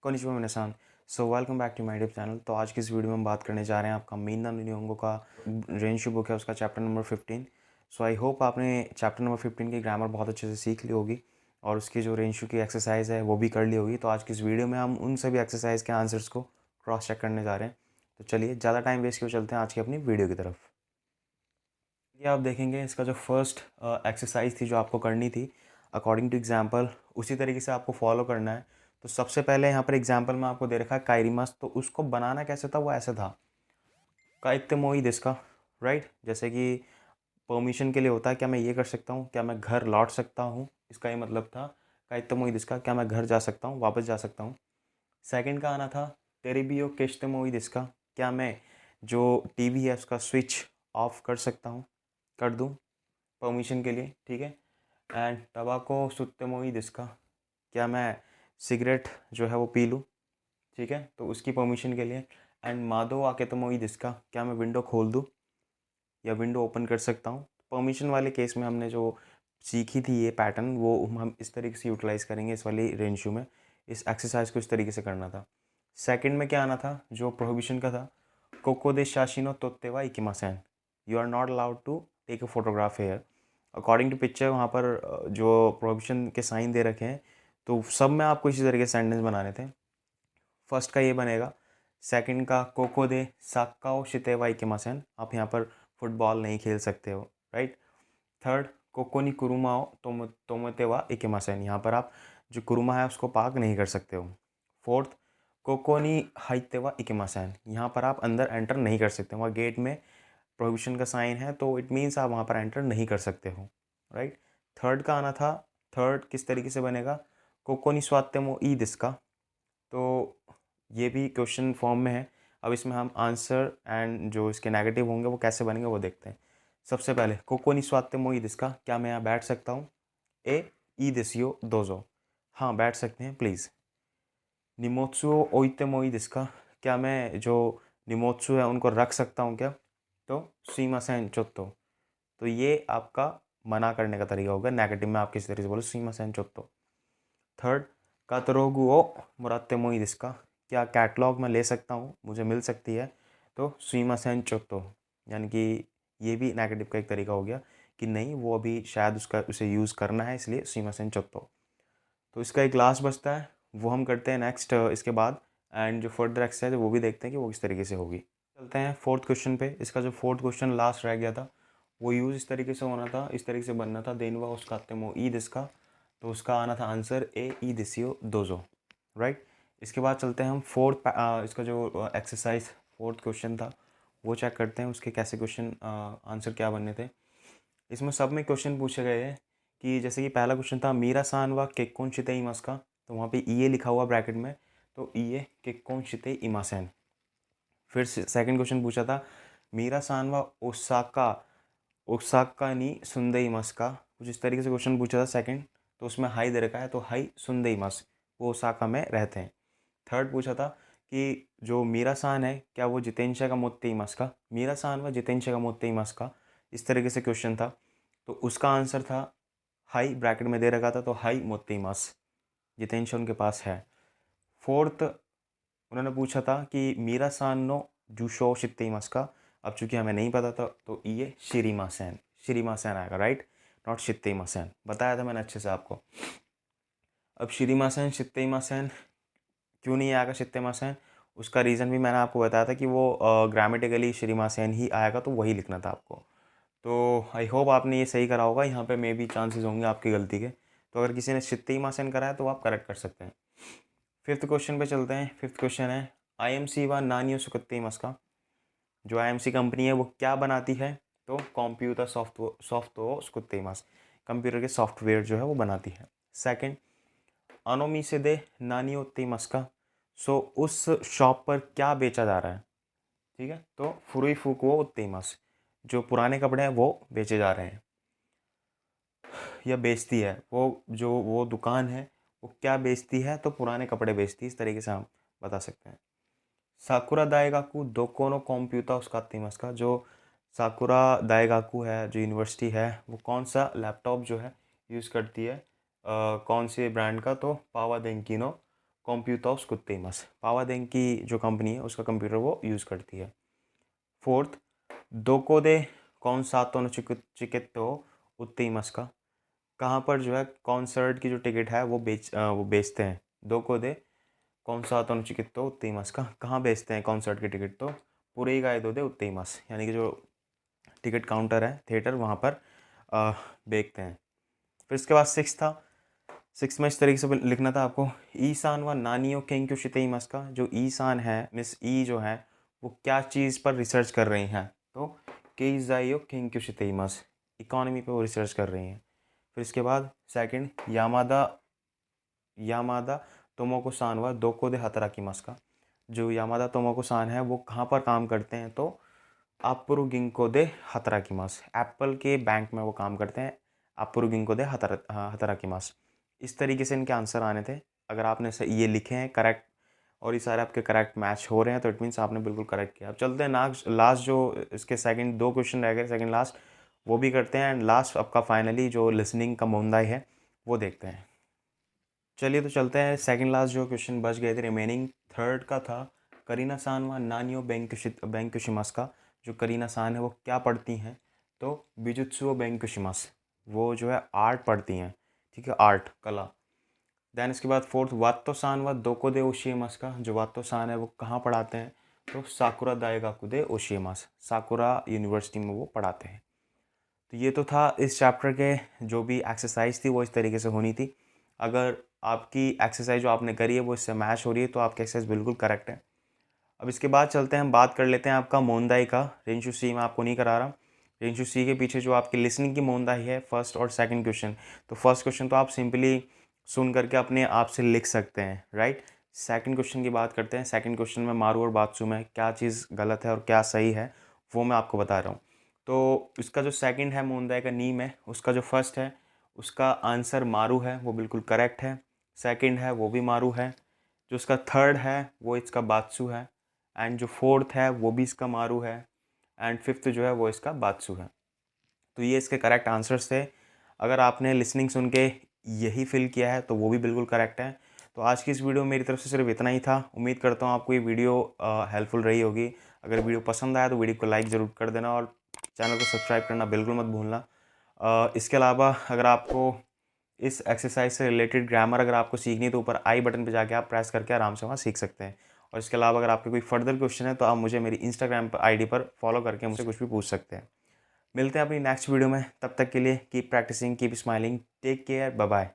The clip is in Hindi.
कोनिचिवा मिनासान। So welcome back to my YouTube channel. तो आज की इस वीडियो में हम बात करने जा रहे हैं आपका मीन नाम निहोंगो का रेंशु बुक है, उसका chapter number 15। So I hope आपने चैप्टर नंबर 15 की ग्रामर बहुत अच्छे से सीख ली होगी और उसकी जो रेंशु की एक्सरसाइज है वो भी कर ली होगी। तो आज की इस वीडियो में हम उन सभी एक्सरसाइज के आंसर्स को क्रॉस चेक करने जा रहे हैं। तो चलिए ज़्यादा टाइम वेस्ट क्यों, चलते हैं आज की अपनी वीडियो की तरफ। ये आप देखेंगे इसका जो फर्स्ट एक्सरसाइज थी जो आपको करनी थी अकॉर्डिंग टू एग्जाम्पल, उसी तरीके से आपको फॉलो करना है। तो सबसे पहले यहाँ पर एग्जाम्पल में आपको दे रखा है काइरिमस, तो उसको बनाना कैसे था, वो ऐसे था काइत्ते मोई दिसका, राइट। जैसे कि परमिशन के लिए होता है, क्या मैं ये कर सकता हूँ, क्या मैं घर लौट सकता हूँ, इसका ये मतलब था काइत्ते मोई दिसका, क्या मैं घर जा सकता हूँ, वापस जा सकता हूँ। सेकंड का आना था तेरेबियो किश्ते मोई दिसका, क्या मैं जो टीवी है उसका स्विच ऑफ कर सकता हूँ, कर दूँ परमिशन के लिए, ठीक है। एंड टबाको सुत्ते मोई दिसका, क्या मैं सिगरेट जो है वो पी लूँ, ठीक है, तो उसकी परमिशन के लिए। एंड मादो आके तो मोई दिसका, क्या मैं विंडो खोल दूँ या विंडो ओपन कर सकता हूँ। परमिशन वाले केस में हमने जो सीखी थी ये पैटर्न, वो हम इस तरीके से यूटिलाइज़ करेंगे इस वाली रेंशू में। इस एक्सरसाइज को इस तरीके से करना था। सेकंड में क्या आना था, जो प्रोहिबिशन का था, कोको दे शाशिनो तोत्ते वा इकिमासेन, you are not allowed to take a photograph here. According to picture वहाँ पर जो प्रोहिबिशन के साइन दे रखे हैं, तो सब में आपको इसी तरीके से सेंटेंस बनाने थे। फर्स्ट का ये बनेगा, सेकंड का कोको दे साक्काओ शितेवा इकिमासेन, आप यहाँ पर फुटबॉल नहीं खेल सकते हो, राइट। थर्ड, कोको नि कुरुमाओ तोमोतेवा इकिमासेन, यहाँ पर आप जो कुरुमा है उसको पाक नहीं कर सकते हो। फोर्थ, कोको नि हाइतेवा इकिमासेन, यहाँ पर आप अंदर एंटर नहीं कर सकते, वहाँ गेट में प्रोहिबिशन का साइन है, तो इट मीन्स आप वहाँ पर एंटर नहीं कर सकते हो, राइट। थर्ड का आना था, थर्ड किस तरीके से बनेगा, कोको नि स्वात्तेमो ई दिसका, तो ये भी क्वेश्चन फॉर्म में है। अब इसमें हम आंसर एंड जो इसके नेगेटिव होंगे वो कैसे बनेंगे वो देखते हैं। सबसे पहले कोको नि स्वात्तेमो ई दिसका, क्या मैं यहाँ बैठ सकता हूँ, ए ई दिसियो दोजो, हाँ बैठ सकते हैं प्लीज़। निमोत्सुओ ओइतेमो ई दिसका, क्या मैं जो निमोत्सु है उनको रख सकता हूँ क्या, तो सीमासेन चोत्तो, तो ये आपका मना करने का तरीका होगा। नेगेटिव में आप किसी तरीके से बोलो सीमासेन चोत्तो। थर्ड, कातरोगुओ मुरात्तेमो ई दिसका, क्या कैटलॉग में ले सकता हूँ, मुझे मिल सकती है, तो सीमासेन चोत्तो, यानी कि ये भी नेगेटिव का एक तरीका हो गया कि नहीं वो अभी शायद उसे यूज़ करना है, इसलिए सीमासेन चोत्तो। तो इसका एक लास्ट बचता है, वो हम करते हैं नेक्स्ट इसके बाद। एंड जो फर्दर एक्सरसाइज है वो भी देखते हैं कि वो किस तरीके से होगी। चलते हैं फोर्थ क्वेश्चन पे। इसका जो फोर्थ क्वेश्चन लास्ट रह गया था वो यूज़ इस तरीके से होना था, इस तरीके से बनना था, देनवा उसका तेमो ई दिसका, तो उसका आना था आंसर ए ई दिसियो दोजो, राइट। इसके बाद चलते हैं हम फोर्थ इसका जो एक्सरसाइज फोर्थ क्वेश्चन था वो चेक करते हैं, उसके कैसे क्वेश्चन आंसर क्या बनने थे। इसमें सब में क्वेश्चन पूछे गए हैं कि जैसे कि पहला क्वेश्चन था मीरा सान व केक्कोन शिते इमास का, तो वहाँ पे ई ए लिखा हुआ ब्रैकेट में, तो ई ए केक्कोन शिते इमासेन। फिर सेकंड क्वेश्चन पूछा था मीरा सान व ओसाका ओसाका नी सुंदे इमास का, कुछ इस तरीके से क्वेश्चन पूछा था सेकंड, तो उसमें हाई दे रखा है, तो हाई सुंदे इमास, वो ओसाका में रहते हैं। थर्ड पूछा था कि जो मीरा सान है क्या वो जितेंशा का मोत्ते इमास का, मीरा सान व जितेंशा का मोत्ते इमास का, इस तरीके से क्वेश्चन था, तो उसका आंसर था हाई ब्रैकेट में दे रखा था, तो हाई मोत्ते इमास, जितेंशा उनके पास है। फोर्थ उन्होंने पूछा था कि मीरा सान नो जूशो शित्ते इमास का, अब चूंकि हमें नहीं पता था तो ये शिरीमा सैन, शिरीमा सैन आएगा, राइट, नॉट शित्ते इमासेन, बताया था मैंने अच्छे से आपको। अब शिरीमा सैन शित्ते इमासेन क्यों नहीं आएगा शित्ते इमासेन, उसका रीज़न भी मैंने आपको बताया था कि वो ग्रामेटिकली शिरीमा सैन ही आएगा, तो वही लिखना था आपको। तो आई होप आपने ये सही करा होगा, यहाँ पे मे भी चांसेस होंगे आपकी गलती के, तो अगर किसी ने शित्ते इमासेन करा है तो आप करेक्ट कर सकते हैं। फिफ्थ क्वेश्चन पे चलते हैं। फिफ्थ क्वेश्चन है आईएमसी व नानियो सुकत्ते इमस का, जो आईएमसी कंपनी है वो क्या बनाती है, तो कंप्यूटर सॉफ्टवेयर सुकत्ते इमस, कंप्यूटर के सॉफ्टवेयर जो है वो बनाती है। सेकंड, अनोमी से दे नानियो तेमस का, सो उस शॉप पर क्या बेचा जा रहा है, ठीक है, तो फुरुई फुकुओ तेमस, जो पुराने कपड़े हैं वो बेचे जा रहे हैं या बेचती है, वो जो वो दुकान है वो क्या बेचती है, तो पुराने कपड़े बेचती है, इस तरीके से हम बता सकते हैं। साकुरा दाएगाकू दोको नो कंप्यूटर उसका तेमस का, जो साकुरा दाएगाकू है जो यूनिवर्सिटी है वो कौन सा लैपटॉप जो है यूज़ करती है, कौन से ब्रांड का, तो पावा देंकिनो कॉम्प्यूटर्स कुत्तेमस, पावर बैंक की जो कंपनी है उसका कंप्यूटर वो यूज़ करती है। फोर्थ, दोको दे कौन सातों ने चिकित्तो उत्तेमस का, कहाँ पर जो है कॉन्सर्ट की जो टिकट है वो बेचते हैं। दोको दे कौन सातों ने चिकित्तो उत्तेमस का, कहाँ बेचते हैं कॉन्सर्ट की टिकट, तो पूरे गाय दो दे उत्तेमस, यानी कि जो टिकट काउंटर है थिएटर वहाँ पर बेचते हैं। फिर इसके बाद सिक्स था, सिक्स में इस तरीके से लिखना था आपको, ईसान व नानियो केंक्यू शितेमस का, जो ईसान है मिस ई जो है वो क्या चीज़ पर रिसर्च कर रही हैं, तो केइजाइयो केंक्यू शितेमस, इकोनॉमी पे वो रिसर्च कर रही हैं। फिर इसके बाद सेकंड, यामादा यामादा तोमोको सान व दोको दे हतराकिमस का, जो यामादा तोमोको सान है वो कहाँ पर काम करते हैं, तो अप्पुरु गिंको दे हतराकिमस, एप्पल के बैंक में वो काम करते हैं। अप्पुरु गिंको दे हतराकिमस। इस तरीके से इनके आंसर आने थे। अगर आपने ये लिखे हैं करेक्ट और ये सारे आपके करेक्ट मैच हो रहे हैं तो इट मीन्स आपने बिल्कुल करेक्ट किया। अब चलते हैं लास्ट जो इसके सेकंड दो क्वेश्चन रह गए, सेकंड लास्ट वो भी करते हैं, एंड लास्ट आपका फाइनली जो लिसनिंग का मोंदाई है वो देखते हैं। चलिए तो चलते हैं, सेकंड लास्ट जो क्वेश्चन बच गए थे रिमेनिंग, थर्ड का था करीना सान व नानियो बैंकुशिमास का, जो करीना सान है वो क्या पढ़ती हैं, तो बिजुत्सुओ बैंकुशिमास, वो जो है आर्ट पढ़ती हैं, ठीक है, आर्ट कला। देन इसके बाद फोर्थ, वात्तो सान व दोको दे ओशियमास का, जो वात्तो सान है वो कहाँ पढ़ाते हैं, तो साकुरा दाएगाकु दे ओशियमास, साकुरा यूनिवर्सिटी में वो पढ़ाते हैं। तो ये तो था इस चैप्टर के, जो भी एक्सरसाइज थी वो इस तरीके से होनी थी। अगर आपकी एक्सरसाइज जो आपने करी है वो इससे मैच हो रही है तो आपकी एक्सरसाइज बिल्कुल करेक्ट है। अब इसके बाद चलते हैं, हम बात कर लेते हैं आपका मोंदाई का। रेंशु सी मैं आपको नहीं करा रहा, रेंशु सी के पीछे जो आपकी लिसनिंग की मोंदाई है फर्स्ट और सेकंड क्वेश्चन, तो फर्स्ट क्वेश्चन तो आप सिंपली सुन करके अपने आप से लिख सकते हैं, राइट। सेकंड क्वेश्चन की बात करते हैं। सेकंड क्वेश्चन में मारू और बात्सु में क्या चीज़ गलत है और क्या सही है वो मैं आपको बता रहा हूँ। तो इसका जो सेकंड है मोंदाई का नीम है, उसका जो फर्स्ट है उसका आंसर मारू है, वो बिल्कुल करेक्ट है। सेकंड है वो भी मारू है, जो उसका थर्ड है वो इसका बात्सु है, एंड जो फोर्थ है वो भी इसका मारू है, एंड फिफ्थ जो है वो इसका बात्सु है। तो ये इसके करेक्ट आंसर्स थे। अगर आपने लिसनिंग सुन के यही फिल किया है तो वो भी बिल्कुल करेक्ट है। तो आज की इस वीडियो में मेरी तरफ से सिर्फ इतना ही था। उम्मीद करता हूँ आपको ये वीडियो हेल्पफुल रही होगी। अगर वीडियो पसंद आया तो वीडियो को लाइक ज़रूर कर देना और चैनल को सब्सक्राइब करना बिल्कुल मत भूलना। इसके अलावा अगर आपको इस एक्सरसाइज से रिलेटेड ग्रामर अगर आपको सीखनी है तो ऊपर आई बटन पे जाके आप प्रेस करके आराम से वहाँ सीख सकते हैं। और इसके अलावा अगर आपके कोई फर्दर क्वेश्चन है तो आप मुझे मेरी इंस्टाग्राम पर आईडी पर फॉलो करके मुझसे कुछ भी पूछ सकते हैं। मिलते हैं अपनी नेक्स्ट वीडियो में, तब तक के लिए keep practising, keep smiling, take care, bye bye.